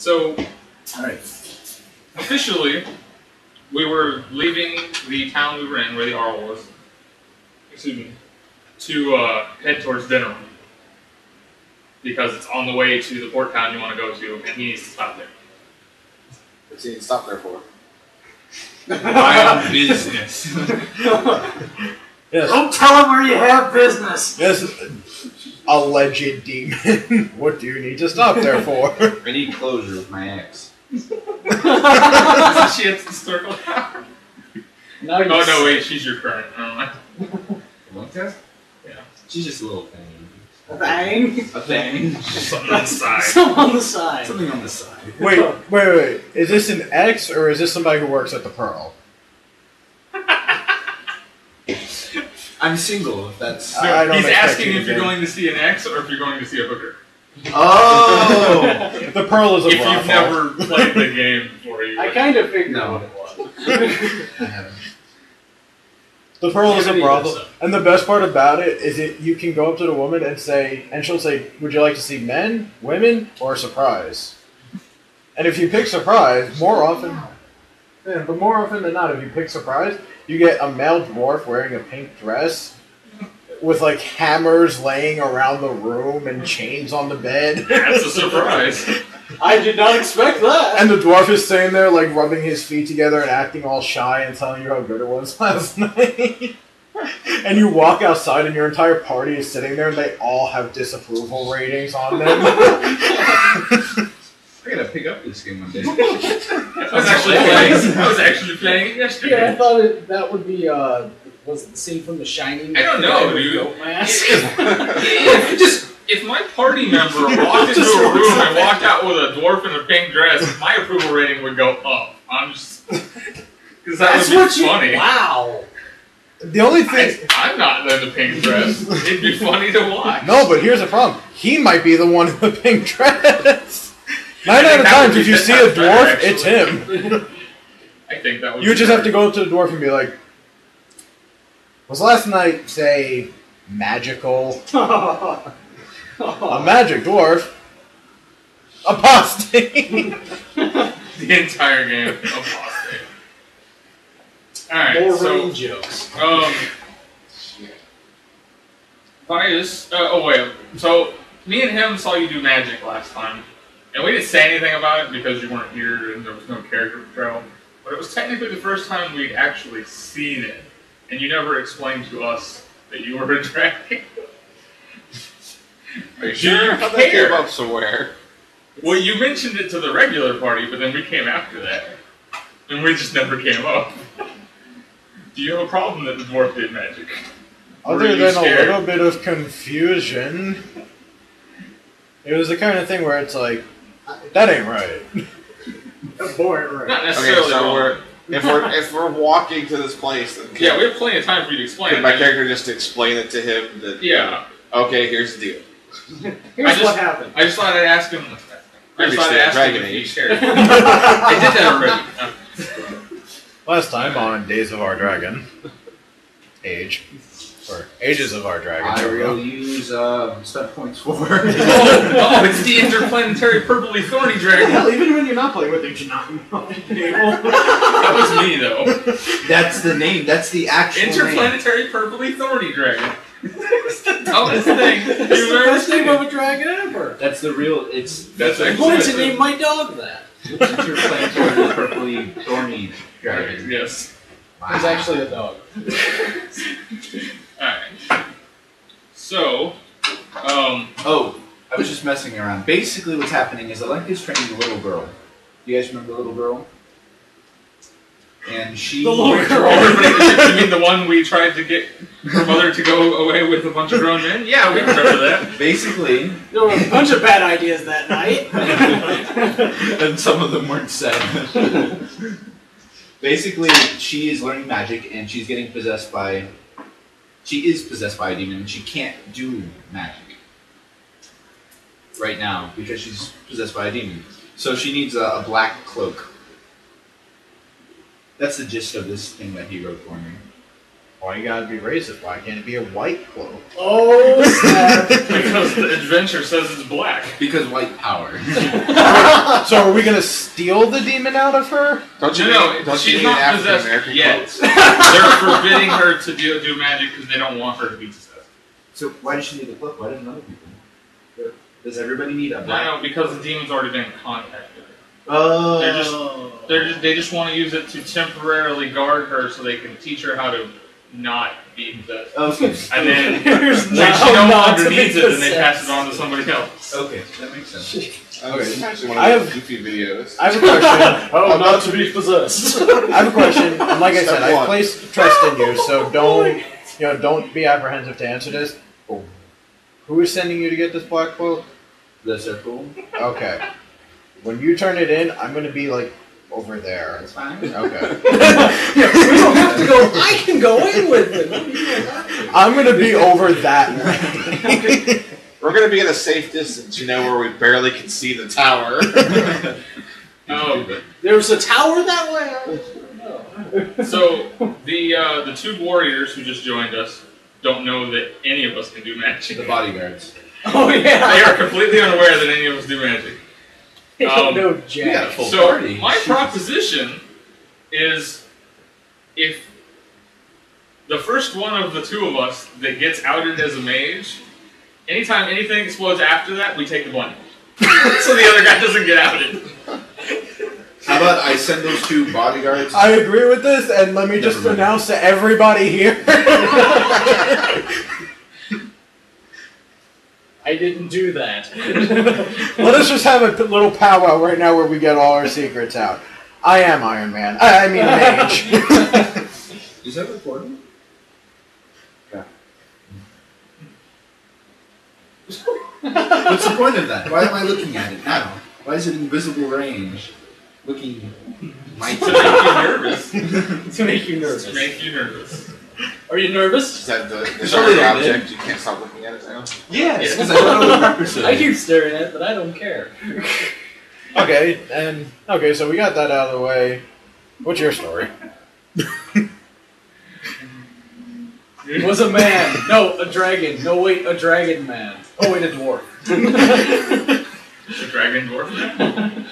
So, alright. Officially, we were leaving the town we were in, where the Arl was, excuse me, to head towards dinner. Because it's on the way to the port town you want to go to, and he needs to stop there. What's he need to stop there for? My own business. Yes. Don't tell him where you have business! Yes, alleged demon. What do you need to stop there for? I need closure with my ex. She hits the circle. No, oh no, wait, she's your current. Never mind. Okay. Yeah. She's just a little thing. A thing? A thing. Something on the side. Something on the side. Something on the side. Wait. Is this an ex or is this somebody who works at the Pearl? I'm single, if that's... So he's asking if you're going to see an ex or if you're going to see a hooker. Oh! The Pearl is a If brothel. you've never played the game before, you I kind of figured No. what it was. I haven't. The Pearl is a Yeah, brothel, so. and the best part about it is you can go up to the woman and say, and she'll say, would you like to see men, women, or a surprise? And if you pick surprise, more often than not, if you pick surprise, you get a male dwarf wearing a pink dress with like hammers laying around the room and chains on the bed. That's a surprise. I did not expect that! And the dwarf is sitting there like rubbing his feet together and acting all shy and telling you how good it was last night. And you walk outside and your entire party is sitting there and they all have disapproval ratings on them. I gotta pick up this game one day. I was actually playing it yesterday. Yeah, I thought that would be, was it the scene from The Shining? I don't know, with dude. Goat mask? If my party member walked into a room and walked out with a dwarf in a pink dress, my approval rating would go up. I'm just... Because that would be funny. Wow! The only thing... I'm not in the pink dress. It'd be funny to watch. No, but here's the problem. He might be the one in the pink dress. 9 out of 10, if you see a dwarf, it's him. I think that would You just have to go up to the dwarf and be like, was last night, say, magical? A magic dwarf? Apostate! The entire game. Apostate. Alright, More so... running jokes. Bias... oh, wait. So, me and him saw you do magic last time. And we didn't say anything about it because you weren't here and there was no character portrayal. But it was technically the first time we'd actually seen it. And you never explained to us that you were a dragon. Are you sure? How'd that came up somewhere? Well, you mentioned it to the regular party, but then we came after that. And we just never came up. Do you have a problem that the dwarf did magic? Other than a little bit of confusion, it was the kind of thing where it's like, that ain't right. Boring, Not Okay, necessarily so wrong. if we're walking to this place, then Yeah, we have plenty of time for you to explain could it. my character just explain it to him that Yeah. okay, here's the deal. Here's what happened. I just thought I'd ask him. I just thought I'd ask him Dragon if he Age. cared. I did that already. Last time on Days of Our Dragon. Age. Or Ages of Our Dragon. I There we go. will use stunt points for. Oh, it's the interplanetary purpley thorny dragon. Hell, even when you're not playing with it, you're not on the table. That was me, though. That's the name. That's the actual name. Interplanetary purpley thorny dragon. It's the dumbest thing It's you've the ever best name seen. of a dragon ever. That's the real. It's That's I'm actually going to it. name my dog that. interplanetary purpley thorny dragon. Yes. It's actually a dog. Alright. So, Oh, I was just messing around. Basically, what's happening is Alenka's training the little girl. You guys remember the little girl? And she. The little girl. You mean the one we tried to get her mother to go away with a bunch of grown men? Yeah, we remember that. Basically, There were a bunch of bad ideas that night. and some of them weren't said. Basically, she is learning magic, and she's getting possessed by. She is possessed by a demon, and she can't do magic right now because she's possessed by a demon. So she needs a black cloak. That's the gist of this thing that he wrote for me. Why you gotta be racist? Why can't it be a white cloak? Oh, snap. Because the adventure says it's black. Because white power. So are we gonna steal the demon out of her? Don't you No, don't she's you need not an possessed African-American yet. quote? They're forbidding her to do magic because they don't want her to be possessed. So why does she need a cloak? Why doesn't other people? Does everybody need a black? No, because the demon's already been contacted. Oh. They just want to use it to temporarily guard her so they can teach her how to not be possessed. Okay. And then There's when she no longer needs it, then they pass it on to somebody else. Okay, that makes sense. It's actually one I of have- those goofy videos. I have a question. Oh, not to be possessed. I have a question. And like I Step said, I one. place trust in you, so don't be apprehensive to answer this. Who is sending you to get this black quote? The circle. Okay. When you turn it in, I'm gonna be like over there. That's fine. Okay. We don't have to go. I can go in with it. I'm gonna be over that way. We're gonna be at a safe distance, where we barely can see the tower. Oh, There's a tower that way. so the two warriors who just joined us don't know that any of us can do magic. The bodyguards. Oh They yeah. are completely unaware that any of us do magic. They don't know Yeah, Jack. full So party. my proposition is, if the first one of the two of us that gets outed as a mage, anytime anything explodes after that, we take the blame. So the other guy doesn't get outed. How about I send those two bodyguards? I agree with this, and let me just Never mind. announce to everybody here. I didn't do that. Let us just have a little powwow right now where we get all our secrets out. I am Iron Man. I mean Mage. Is that recording? Yeah. What's the point of that? Why am I looking at it now? Why is it invisible range? Looking mighty. To make you nervous. To make you nervous. To make you nervous. Are you nervous? Is that the Surely dark they did. object? You can't stop looking at it now. Yes, because I don't know the purpose of I it. keep staring at it, but I don't care. Okay, so we got that out of the way. What's your story? It was a man. No, a dragon. No, wait, a dragon man. Oh, wait, a dwarf. The dragon dwarf man?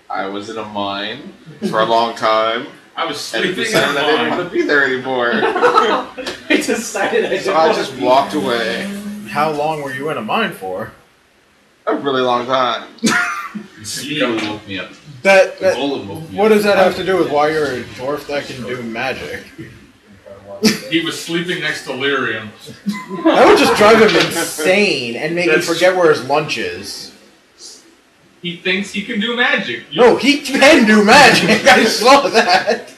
I was in a mine for a long time, I was and sleeping in decided I didn't a want to be there anymore. I decided I didn't So I want just to be- walked away. How long were you in a mine for? A really long time. You woke me up. That The golem woke me what up. does that have to do with why you're a dwarf that can do magic? He was sleeping next to lyrium. That would just drive him insane and make him That's- forget where his lunch is. He thinks he can do magic. No, he can do magic. I saw that.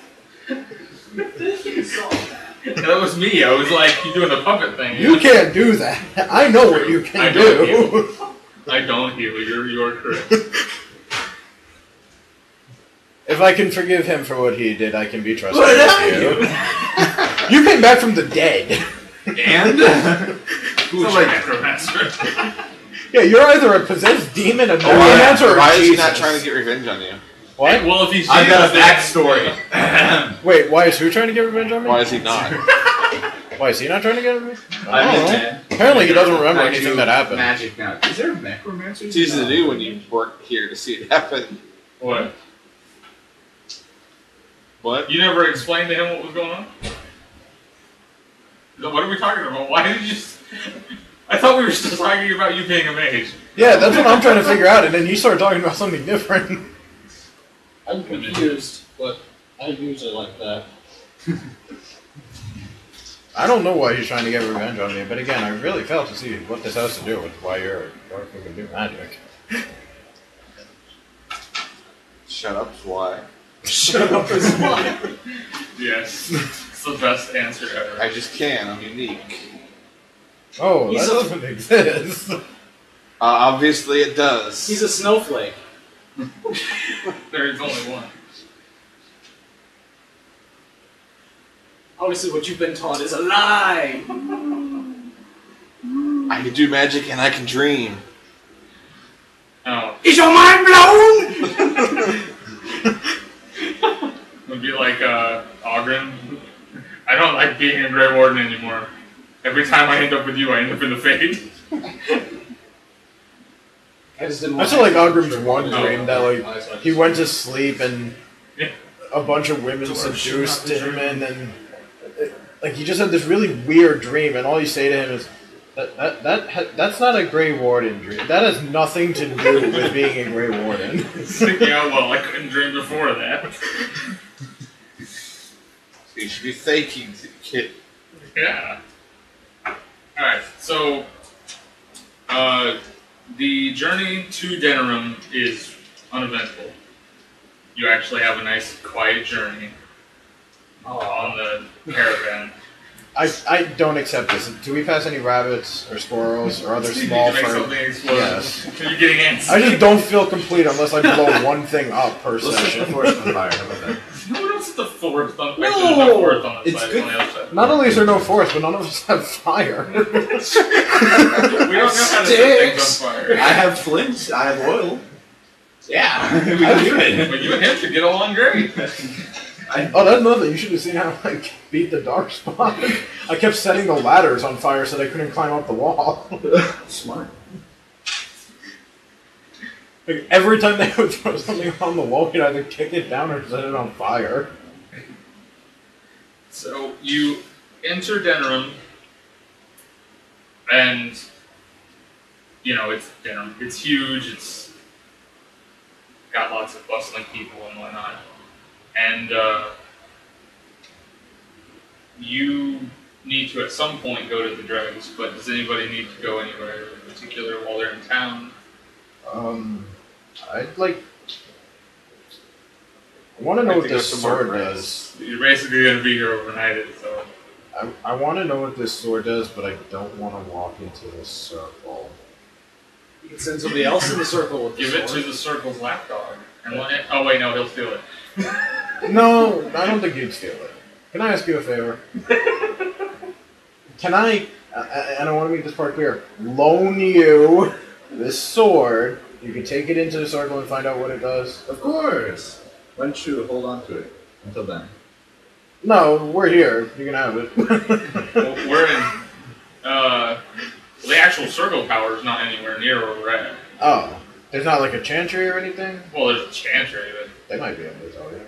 That was me. I was like, you doing the puppet thing. You can't do that. I know what you can I don't do. I don't heal. You're correct. If I can forgive him for what he did, I can be trusted What with did you. You came back from the dead. And? Who's So, like- necromancer? Yeah, you're either a possessed demon, a Why, necromancer, or why is he Jesus. not trying to get revenge on you? What? Well, if he's I've got a Jesus, backstory. Wait, why is who trying to get revenge on me? Why is he not? Why is he not trying to get revenge? I I'm don't in know. man. Apparently he doesn't remember I anything do that happened. Magic now. Is there a necromancer? It's easy to do when you work here to see it happen. What? What? You never explained to him what was going on? What are we talking about? Why did you just... I thought we were still talking about you being a mage. Yeah, that's what I'm trying to figure out, and then you started talking about something different. I'm confused, but I usually like that. I don't know why he's trying to get revenge on me, but again, I really failed to see what this has to do with why you're a dwarf who can do magic. Shut up, why? Shut up as well. Yes. It's the best answer ever. I just can, I'm unique. Oh, He's that a- doesn't exist. Obviously it does. He's a snowflake. There's only one. Obviously, what you've been taught is a lie. I can do magic and I can dream. Oh. Is your mind blown? Would be like, Ogren. I don't like being a Grey Warden anymore. Every time I end up with you, I end up in the Fade. I just didn't I want saw like to- Ogrim's one Oh. dream that like he went to sleep and Yeah. a bunch of women seduced him, and then like he just had this really weird dream, and all you say to him is that's not a Grey Warden dream. That has nothing to do with being a Grey Warden. Yeah, well, I couldn't dream before that. You should be thanking the kid. Yeah. Alright, so the journey to Denerim is uneventful. You actually have a nice, quiet journey on the caravan. I don't accept this. Do we pass any rabbits or squirrels or other You small need to make fur? something explode. Yes. You're getting antsy. I just don't feel complete unless I blow one thing up per Let's set the session. forest on fire. How about that? No one else at the forest on No! There's no forest on this It's side, good. on the other side. Not only is there no forest, but none of us have fire. We don't know how to set things Sticks. on fire. I have flint. I have oil. Yeah, we can do it. But you and him should get along great. Oh, that's another thing. You should have seen how I like, beat the dark spot. I kept setting the ladders on fire so they couldn't climb up the wall. Smart. Like, every time they would throw something on the wall, you'd either kick it down or set it on fire. So you enter Denerim, and you know it's Denerim. It's huge. It's got lots of bustling people and whatnot, and you need to at some point go to the dregs. But does anybody need to go anywhere in particular while they're in town? I'd like. I want to know I what think this that's some more sword grace. does. You're basically going to be here overnighted, so I want to know what this sword does, but I don't want to walk into this circle. You can send somebody else in the circle with the give it to sword. the circle's lapdog. And when it, oh wait, no, he'll steal it. No, I don't think you'd steal it. Can I ask you a favor? Can I, and I want to make this part clear, loan you this sword? You can take it into the circle and find out what it does. Of course. Why don't you hold on to it until then? No, we're here. You can have it. Well, we're in. The actual circle power is not anywhere near where we're at. Oh, there's not like a chantry or anything? Well, there's a chantry, but They might be able to tell you.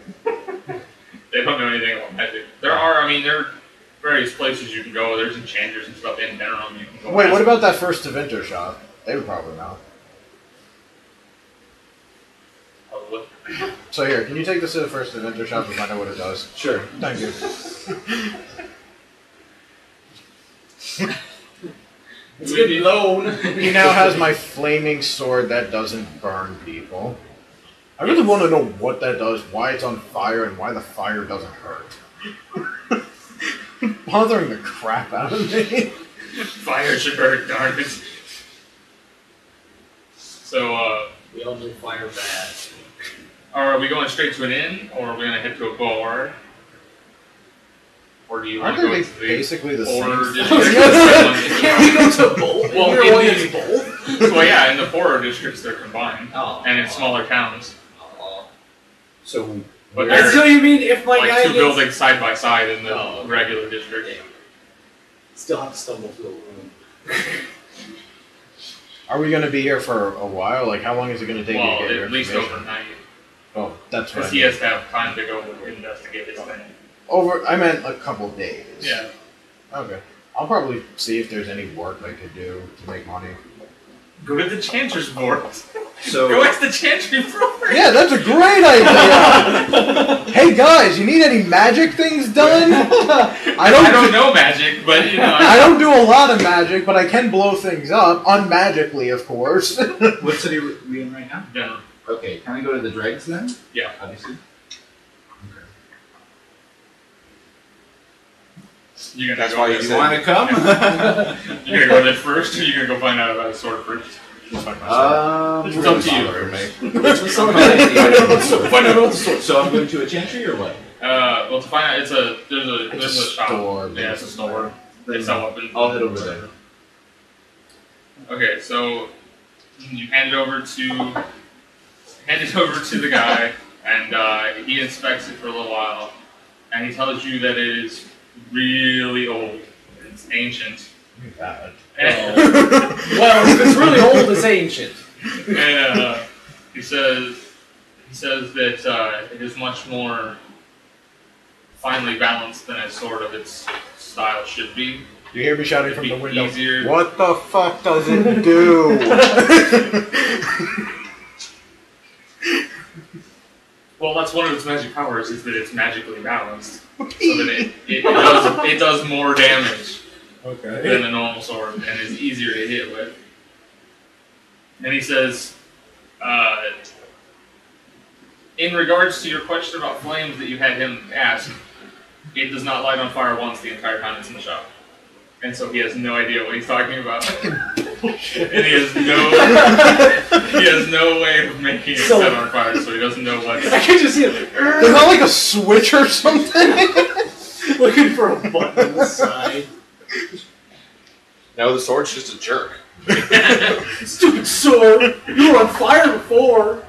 they don't know anything about magic. There are various places you can go. There's enchanters and stuff in Denerim you can go. Wait, ask. what about that first Deventer shop? They would probably know. Probably. So here, can you take this to the first Deventer shop and find out what it does? Sure. Thank you. It's a good loan. He now has my flaming sword that doesn't burn people. I really want to know what that does, why it's on fire, and why the fire doesn't hurt. Bothering the crap out of me. Fire should hurt, darn it. So, We all know fire bad. are we going straight to an inn, or are we going to head to a bar? Or do you want Aren't to they go to the basically the poorer same? districts? Can't we go to both? Well, We're in going the- to both. Well, yeah, in the poorer districts they're combined, Oh. and in smaller towns. So, But And they're so you mean if my like guy two gets... buildings side by side in the Oh. regular district. Still have to stumble through the room. Are we going to be here for a while? Like, how long is it going to take Well, to get your at least information? overnight, Oh, that's what because I he mean. has to have time to go investigate his thing. I meant a couple days. Yeah. Okay. I'll probably see if there's any work I could do to make money. Go to the Chantry's board. Go so ask the Chantry for it. Yeah, that's a great idea! Hey guys, you need any magic things done? I don't know magic, but you know. I don't do a lot of magic, but I can blow things up, unmagically, of course. what city are we in right now? Yeah. Okay, can I go to the dregs then? Yeah. Obviously. You're gonna That's go why there. you You want to come? You're gonna go there first, or you're gonna go find out about the sword first? Just find my sword. It's up to you. Find out about the sword. So I'm going to a chantry or what? Well, to find out, there's It's a a shop. store, Yeah, it's a store. They sell weapons. I'll head over there. Okay, so you hand it over to the guy, and he inspects it for a little while, and he tells you that it is really old. It's ancient. Bad. And- Well, if it's really old, it's ancient. And he says that it is much more finely balanced than a sword of its style should be. You hear me shouting from It'd the be window. easier. What the fuck does it do? Well, that's one of its magic powers, is that it's magically balanced. So that it does more damage than a normal sword and is easier to hit with. And he says, in regards to your question about flames that you had him ask, it does not light on fire once the entire time it's in the shop. And so he has no idea what he's talking about. And he has no way of making it set on fire, so he doesn't know what. I can just see it. Is that like a switch or something? Looking for a button on the side. No, the sword's just a jerk. Stupid sword! You were on fire before!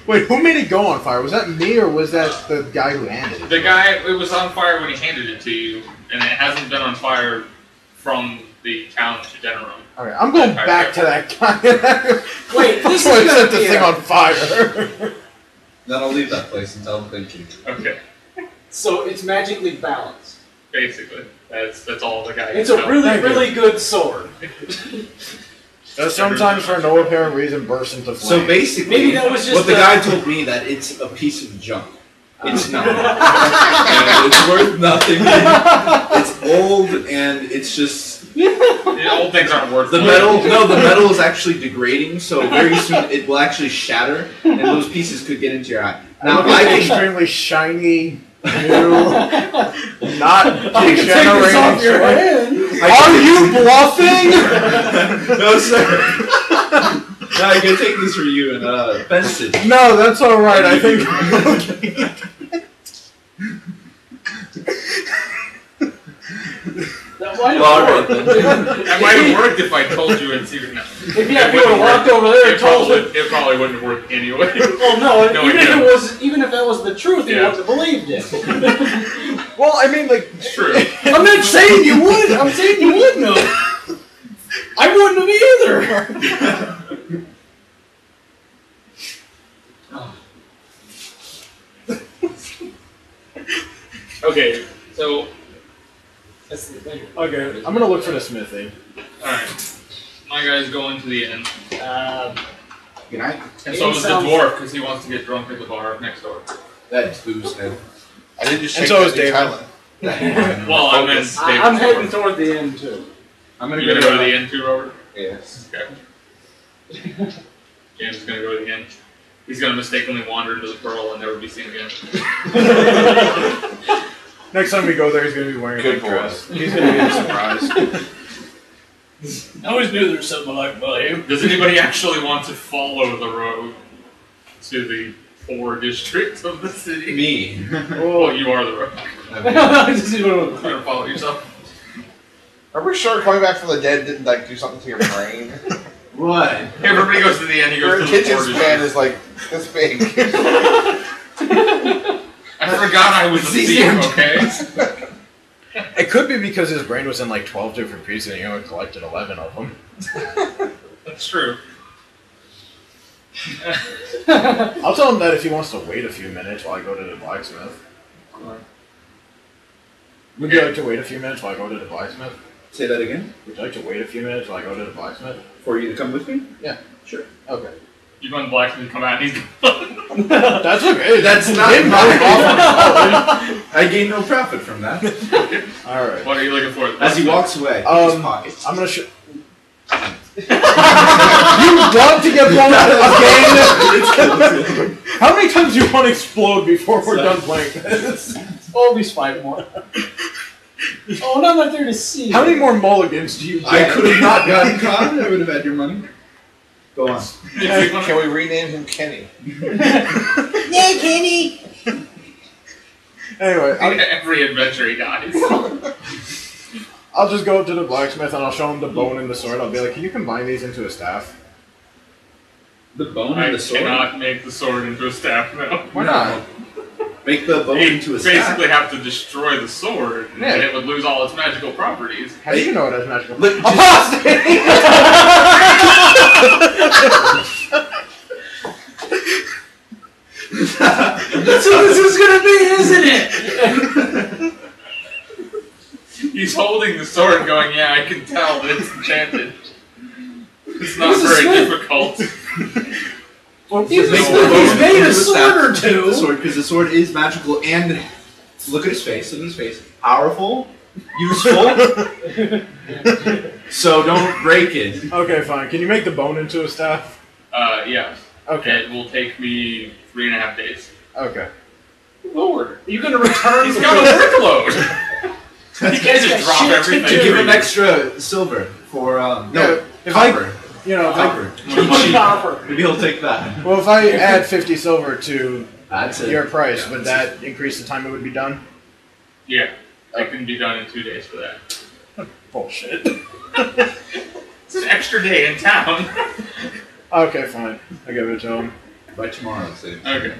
Wait, who made it go on fire? Was that me or was that the guy who handed it? The guy, it was on fire when he handed it to you, and it hasn't been on fire from the town to Denerim. Alright, I'm going back to that guy. Wait, this Before I is set gonna this be thing a- on fire. Then I'll leave that place until I'm thinking. Okay, So it's magically balanced. basically. That's all the guy It's can a tell. really good sword. That sometimes, for no apparent reason, bursts into flames. So basically, Maybe that was just what the a- guy told me that it's a piece of junk. It's not. And it's worth nothing. It's old and it's just Old things aren't worth the much. metal. No, the metal is actually degrading, so very soon it will actually shatter, and those pieces could get into your eye. Now Look I at think extremely shiny, new, not I can take this off your degenerating. hand! Are you bluffing? no, sir. No, I can take this for you and fence it. No, that's alright, I think. That might Well, have alright worked. That might have worked if I told you it's even. If you would have walked over there and told him. It probably wouldn't have worked anyway. Well, no, No, even if that was the truth, he Yeah. wouldn't have believed it. Well, I mean, like, It's true. I'm not saying you would. I'm saying you wouldn't have. I wouldn't have either. Okay, so That's the thing. okay, I'm gonna look for the smithy. alright. My guy's going to the inn. Good night. And so is the sounds- dwarf, because he wants to get drunk at the bar next door. That's booze head. I didn't just And check so that is new David. talent. Well, I meant Focus. David's I'm heading dwarf. toward the end too. I'm You gonna go to the inn too, Robert? Yes. Okay. James is gonna go to the inn. He's gonna mistakenly wander into the pearl and never be seen again. Next time we go there, he's gonna be wearing a Good pink boy. dress. He's gonna be a surprise. I always knew there was something like him. Does anybody actually want to follow the road to the poor districts of the city? Me. Well, you are the road. I just didn't know. You're gonna follow yourself. Are we sure coming back from the dead didn't like do something to your brain? What? Everybody goes to the end. He Your goes to the attention poor span district. is like this big. I forgot I was a thief. Okay. It could be because his brain was in like 12 different pieces and he only collected 11 of them. That's true. I'll tell him that if he wants to wait a few minutes while I go to the blacksmith. Would you like to wait a few minutes while I go to the blacksmith? Say that again? Would you like to wait a few minutes while I go to the blacksmith? For you to come with me? Yeah. Sure. Okay. You go in the blacksmith, come out, and he's gone. That's okay. That's not Him my going I gain no profit from that. off. Alright. What are you looking for? As he walks away, his pockets. I'm gonna show. You want to get blown up again? How many times do you want to explode before we're done playing this? Oh, at least 5 more. Oh, and I'm not there to see. How many more mulligans do you get? I could have not gotten caught. I would have had your money. Go on. Can we rename him Kenny? Yeah, Kenny. Anyway, Every adventure he dies. I'll just go up to the blacksmith and I'll show him the bone and the sword. I'll be like, can you combine these into a staff? The bone I and the sword. cannot make the sword into a staff now. Why not? Make the bone You into a basically staff. have to destroy the sword, Yeah. and it would lose all its magical properties. How do you know it has magical Look, apostate! That's what this is gonna be, isn't it? He's holding the sword going, yeah, I can tell that it's enchanted. It's not He's a very smith. difficult. Well, He's Make the made bone a into sword staff. or two. The sword, because the sword is magical and look at his face. Look at his face. Powerful, useful. So don't break it. okay, fine. Can you make the bone into a staff? Yeah. Okay. It will take me 3.5 days. Okay. Lord. Are you gonna return? He's got a workload. You can't just drop everything. To give him extra silver for Yeah, if copper. You know, if I, Copper. Copper. Maybe he'll take that. well, if I add 50 silver to That's it. your price, Yeah, would that's that increase the time it would be done? Yeah. It can be done in 2 days for that. Bullshit. It's an extra day in town. Okay, fine. I give it to him. By tomorrow, say. Okay.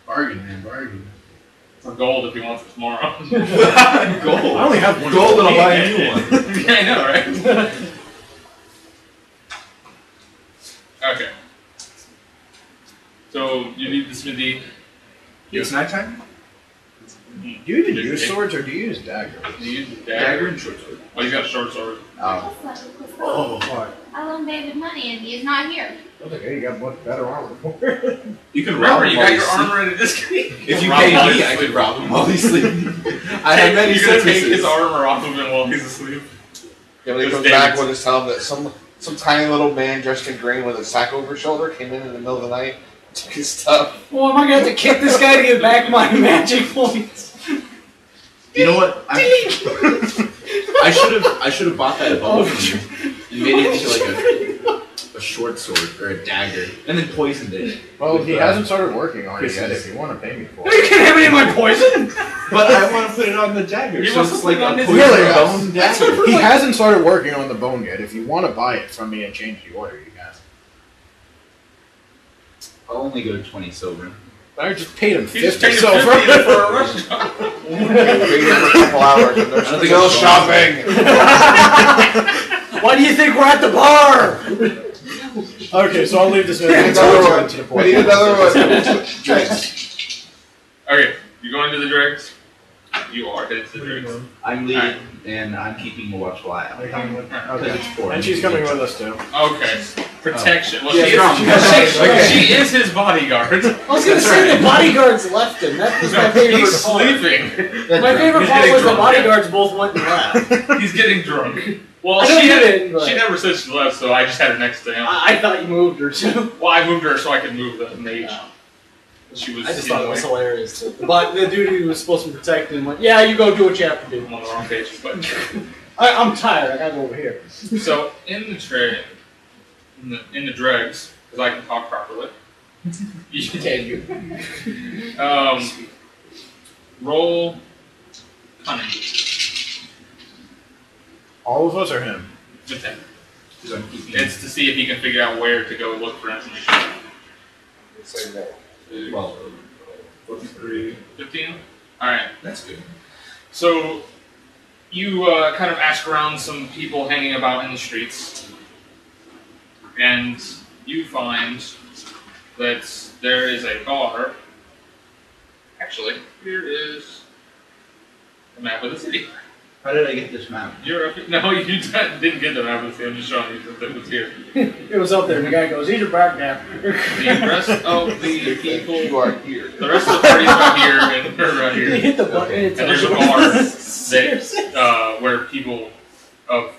Bargain, man, bargain. For gold if he wants it tomorrow. Gold. I only have one. Gold and I'll buy a new one. Yeah, I know, right? Okay. So, you need the smithy. It's nighttime? Do you even use swords or do you use daggers? You use the Dagger dagger. and short sword. Oh, he's got a short sword. Oh. Oh. I loaned David money and he is not here. That's okay, you got much better armor for You can rob Remember, him you while got he's your sleeping. armor at a discount. If you Rob pay him while me, he's I could sleeping. rob him while he's sleeping. I have many You're gonna take services. his armor off of him while he's asleep. Yeah, when he Just comes back, David's. we'll just tell him that some tiny little man dressed in green with a sack over his shoulder came in the middle of the night, took his stuff. Well, am I gonna have to kick this guy to get back my magic points? You know what? I should have bought that bow from you and made it into like a short sword or a dagger, and then poisoned it. Well, With, he hasn't started working on it yet. Christmas. If you want to pay me for No, you it. can't have any of my poison. But I want to put it on the dagger. He So wants it's to like put it on a his- poison Really? bone dagger. He hasn't started working on the bone yet. If you want to buy it from me and change the order, you can. I'll only go 20 silver. I just paid him He just 50 paid silver. 50 for a restaurant. Been here for a couple hours and there's I don't think still it's shopping. Why do you think we're at the bar? Okay, so I'll leave this I need minute another one. to the I point. need another one. Drinks. Okay, you going to the dregs? You are headed to the dregs. I'm leading, and I'm keeping a watchful eye out. Are you coming with? Because Okay. it's poor. And she's coming with us too. Okay. Protection. Well, Yeah, she, strong. she is his bodyguard. I was gonna say the bodyguards left him. That was my favorite He's part. sleeping. My favorite He's part getting was the drunk. bodyguards both went and left. He's getting drunk. Well, I know she, you didn't, but- she never said she left, so I just had her next to him. I thought you moved her too. Well, I moved her so I could move the mage. She was I just in thought the it was way. hilarious. But the dude who was supposed to be protecting went, yeah, you go do what you have to do. I'm on the wrong page, but I'm tired. I gotta go over here. so in the tray, in the dregs, because I can talk properly. You Can you? roll cunning. All of us or him? Just him. Because I'm keeping It's to see if he can figure out where to go look for information. Say no. 12. 15? Alright. That's good. So, you kind of ask around some people hanging about in the streets, and you find that there is a bar. Actually, here is the map of the city. How did I get this map? You're up, no, you didn't get the map of the city. I'm just showing you that it was here. It was up there, and the guy goes, "These are back now." The rest of the people, You are here. the rest of the party's right here, and we're right You here. hit the button. Okay. It's And there's a over. bar Seriously? that where people of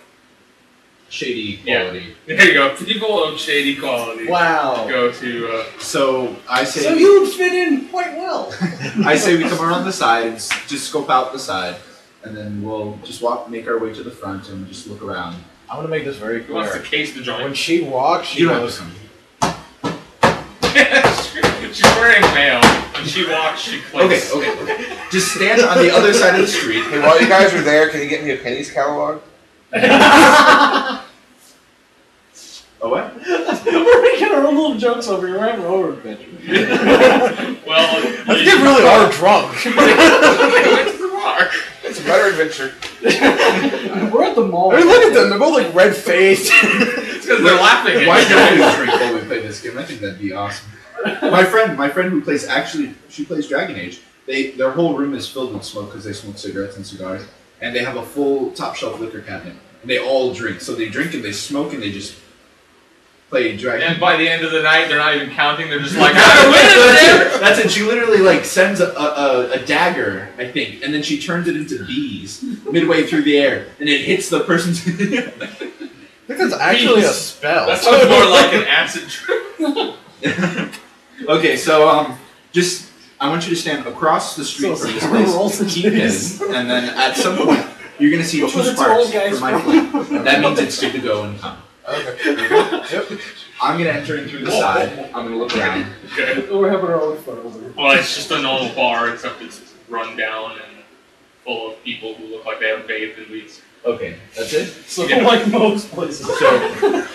Shady Yeah. quality. there you go, people of shady quality Wow. go to. So I say So you would fit in quite well. I say we come around the side and just scope out the side, and then we'll just make our way to the front and just look around. I want to make this very Who wants to clear. case the When joint? she walks, she You don't have goes. to come. She's wearing mail. When she walks, she Okay, clicks. okay. Just stand on the other side of the street. Hey, while you guys are there, can you get me a pennies catalog? Oh, what? We're making our own little jokes over here. We're having our own adventure. Well, I think they really are drunk. they went to the bar. It's a better adventure. We're at the mall. I mean, look at them. They're both like red faced. It's because they're laughing at Why you. don't we drink while we play this game? I think that'd be awesome. My friend who plays she plays Dragon Age. Their whole room is filled with smoke because they smoke cigarettes and cigars, and they have a full top shelf liquor cabinet. And they all drink. So they drink and they smoke and they just play Dragon. And by the end of the night, they're not even counting. They're just like, I'm winning. That's it. She literally like sends a dagger, I think, and then she turns it into bees midway through the air, and it hits the person's. I think that's actually a spell. That sounds more like an acid trip. Okay, so I want you to stand across the street from this place, keep hidden, and then at some point you're gonna see 2 sparks from my flame. That means it's good to go and come. Okay. Yep. I'm gonna enter in through the side. I'm gonna look around. Okay. We're having our own fun over here. Well, it's just a normal bar, except it's run down and full of people who look like they haven't bathed in weeks. Okay, that's it. So Yeah. like most places. So